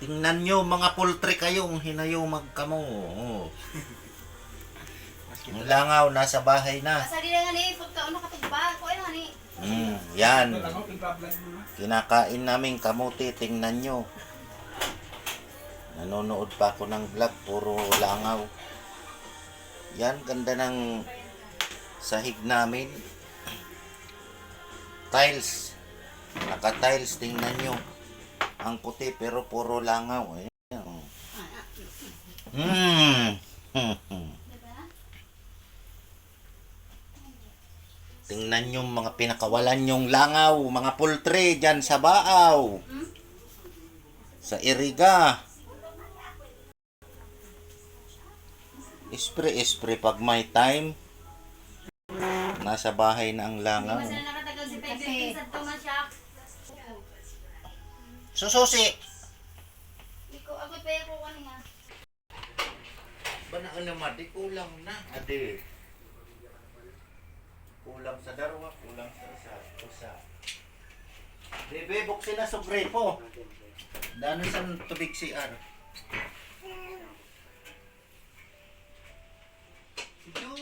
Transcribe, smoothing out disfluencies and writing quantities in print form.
Tingnan nyo mga poultry kayong hinayo magkamo. Oh. Ang langaw nasa bahay na. Asa din nga ni pagkaon nakatugba ko ano ni. Yan. Kinakain namin kamuti, tingnan nyo. Nanonood pa ako ng vlog, puro langaw. Yan, ganda ng sahig namin. Tiles. Naka-tiles, tingnan nyo. Ang puti pero puro langaw. Ayan. Tingnan nyo mga pinakawalan nyong langaw, mga poultry dyan sa Baaw. Sa Iriga. Espre pag may time. Nasa bahay na ang langaw. Mas na nakatagal si Tay sa tumasyak. Sususi! Ako pa ko kaniya. Ba na naman, di kulang na. Ade. Kulang sa darwa, kulang sa isa. Bebe, buksin na sobre po. Dano sa tubig CR. Yo!